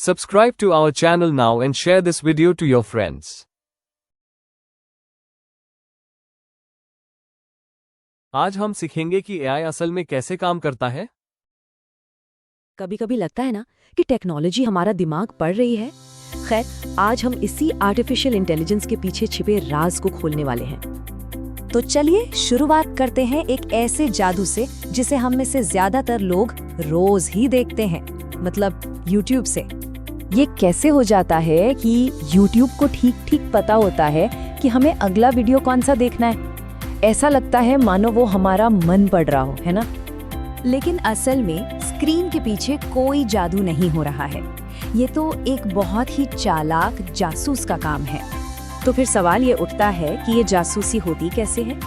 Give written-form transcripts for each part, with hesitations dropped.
Subscribe to our channel now and share this video to your friends. आज हम सीखेंगे कि एआई असल में कैसे काम करता है। कभी कभी लगता है ना कि टेक्नोलॉजी हमारा दिमाग पढ़ रही है। खैर, आज हम इसी आर्टिफिशियल इंटेलिजेंस के पीछे छिपे राज को खोलने वाले हैं। तो चलिए शुरुआत करते हैं एक ऐसे जादू से जिसे हम में से ज्यादातर लोग रोज ही देखते हैं, मतलब YouTube से। ये कैसे हो जाता है कि YouTube को ठीक ठीक पता होता है कि हमें अगला वीडियो कौन सा देखना है। ऐसा लगता है मानो वो हमारा मन पढ़ रहा हो, है ना? लेकिन असल में स्क्रीन के पीछे कोई जादू नहीं हो रहा है। ये तो एक बहुत ही चालाक जासूस का काम है। तो फिर सवाल ये उठता है कि ये जासूसी होती कैसे है।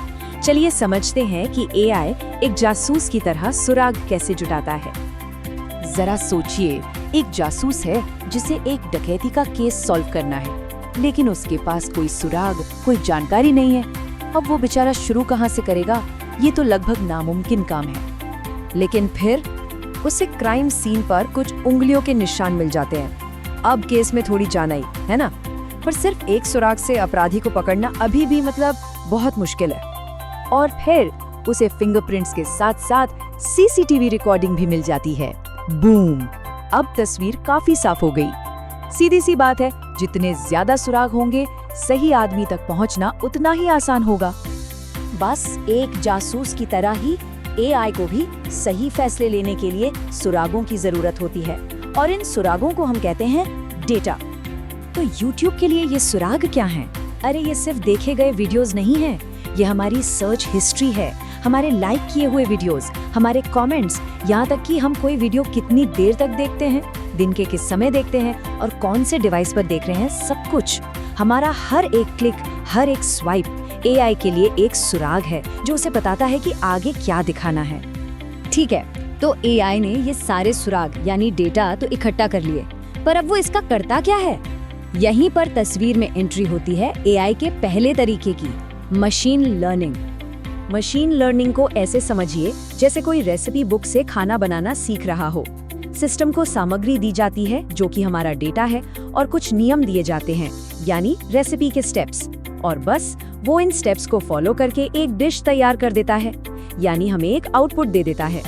चलिए समझते हैं कि एआई एक जासूस की तरह सुराग कैसे जुटाता है। जरा सोचिए, एक जासूस है जिसे एक डकैती का केस सॉल्व करना है, लेकिन उसके पास कोई सुराग, कोई जानकारी नहीं है। अब वो बेचारा शुरू कहाँ से करेगा? ये तो लगभग नामुमकिन काम है। लेकिन फिर उसे क्राइम सीन पर कुछ उंगलियों के निशान मिल जाते हैं। अब केस में थोड़ी जान आई, है ना? पर सिर्फ एक सुराग से अपराधी को पकड़ना अभी भी बहुत मुश्किल है। और फिर उसे फिंगरप्रिंट्स के साथ साथ सीसीटीवी रिकॉर्डिंग भी मिल जाती है। बूम! अब तस्वीर काफी साफ हो गई। सीधी सी बात है, जितने ज्यादा सुराग होंगे, सही आदमी तक पहुंचना उतना ही आसान होगा। बस एक जासूस की तरह ही एआई को भी सही फैसले लेने के लिए सुरागों की जरूरत होती है, और इन सुरागों को हम कहते हैं डेटा। तो YouTube के लिए ये सुराग क्या हैं? अरे ये सिर्फ देखे गए वीडियोस नहीं है, ये हमारी सर्च हिस्ट्री है, हमारे लाइक किए हुए वीडियोस, हमारे कमेंट्स, यहाँ तक कि हम कोई वीडियो कितनी देर तक देखते हैं, दिन के किस समय देखते हैं और कौन से डिवाइस पर देख रहे हैं, सब कुछ। हमारा हर एक क्लिक, हर एक स्वाइप एआई के लिए एक सुराग है जो उसे बताता है कि आगे क्या दिखाना है। ठीक है, तो एआई ने ये सारे सुराग यानी डेटा तो इकट्ठा कर लिए, पर अब वो इसका करता क्या है? यहीं पर तस्वीर में एंट्री होती है एआई के पहले तरीके की, मशीन लर्निंग। मशीन लर्निंग को ऐसे समझिए जैसे कोई रेसिपी बुक से खाना बनाना सीख रहा हो। सिस्टम को सामग्री दी जाती है जो कि हमारा डेटा है, और कुछ नियम दिए जाते हैं यानी रेसिपी के स्टेप्स, और बस वो इन स्टेप्स को फॉलो करके एक डिश तैयार कर देता है, यानी हमें एक आउटपुट दे देता है।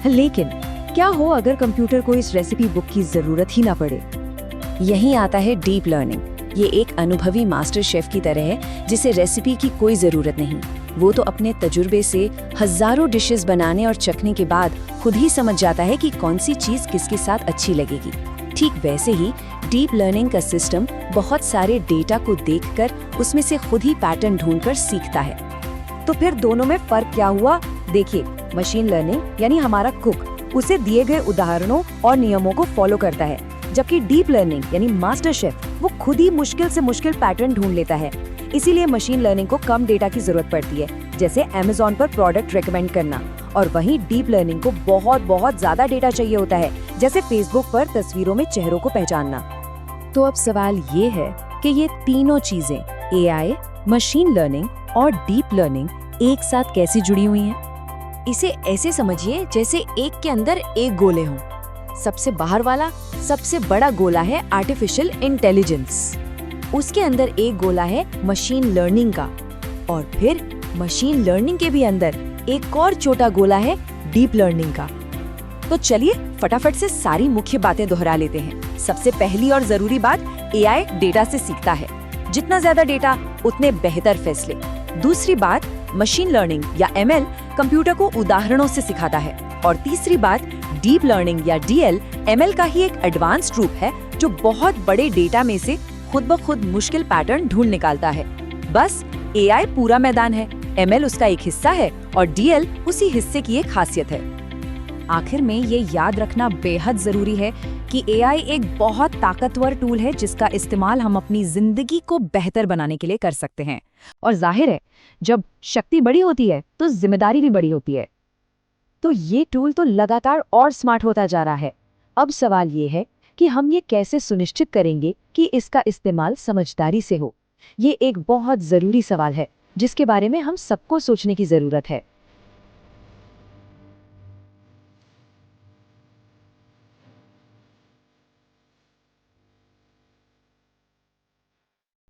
लेकिन क्या हो अगर कंप्यूटर को इस रेसिपी बुक की जरूरत ही ना पड़े? यहीं आता है डीप लर्निंग। ये एक अनुभवी मास्टर शेफ की तरह है जिसे रेसिपी की कोई जरूरत नहीं। वो तो अपने तजुर्बे से हजारों डिशेस बनाने और चखने के बाद खुद ही समझ जाता है कि कौन सी चीज किसके साथ अच्छी लगेगी। ठीक वैसे ही डीप लर्निंग का सिस्टम बहुत सारे डेटा को देखकर उसमें से खुद ही पैटर्न ढूंढकर सीखता है। तो फिर दोनों में फर्क क्या हुआ? देखिए, मशीन लर्निंग यानी हमारा कुक उसे दिए गए उदाहरणों और नियमों को फॉलो करता है, जबकि डीप लर्निंग यानी मास्टर शेफ वो खुद ही मुश्किल से मुश्किल पैटर्न ढूंढ लेता है। इसीलिए मशीन लर्निंग को कम डेटा की जरूरत पड़ती है, जैसे Amazon पर प्रोडक्ट रेकमेंड करना, और वहीं डीप लर्निंग को बहुत ज्यादा डेटा चाहिए होता है, जैसे फेसबुक पर तस्वीरों में चेहरों को पहचानना। तो अब सवाल ये है कि ये तीनों चीजें एआई, मशीन लर्निंग और डीप लर्निंग एक साथ कैसे जुड़ी हुई हैं? इसे ऐसे समझिए जैसे एक के अंदर एक गोले हों। सबसे बाहर वाला सबसे बड़ा गोला है आर्टिफिशियल इंटेलिजेंस, उसके अंदर एक गोला है मशीन लर्निंग का, और फिर मशीन लर्निंग के भी अंदर एक और छोटा गोला है डीप लर्निंग का। तो चलिए फटाफट से सारी मुख्य बातें दोहरा लेते हैं। सबसे पहली और जरूरी बात, एआई डेटा से सीखता है। जितना ज्यादा डेटा उतने बेहतर फैसले। दूसरी बात, मशीन लर्निंग या एमएल कंप्यूटर को उदाहरणों से सिखाता है। और तीसरी बात, डीप लर्निंग या डीएल एमएल का ही एक एडवांस्ड रूप है जो बहुत बड़े डेटा में से खुद ब खुद मुश्किल पैटर्न ढूंढ निकालता है। बस एआई पूरा मैदान है, एमएल उसका एक हिस्सा है और डीएल उसी हिस्से की एक खासियत है। आखिर में ये याद रखना बेहद जरूरी है कि एआई एक बहुत ताकतवर टूल है जिसका इस्तेमाल हम अपनी जिंदगी को बेहतर बनाने के लिए कर सकते हैं। और जाहिर है, जब शक्ति बड़ी होती है तो जिम्मेदारी भी बड़ी होती है। तो ये टूल तो लगातार और स्मार्ट होता जा रहा है। अब सवाल ये है कि हम ये कैसे सुनिश्चित करेंगे कि इसका इस्तेमाल समझदारी से हो। ये एक बहुत जरूरी सवाल है जिसके बारे में हम सबको सोचने की जरूरत है।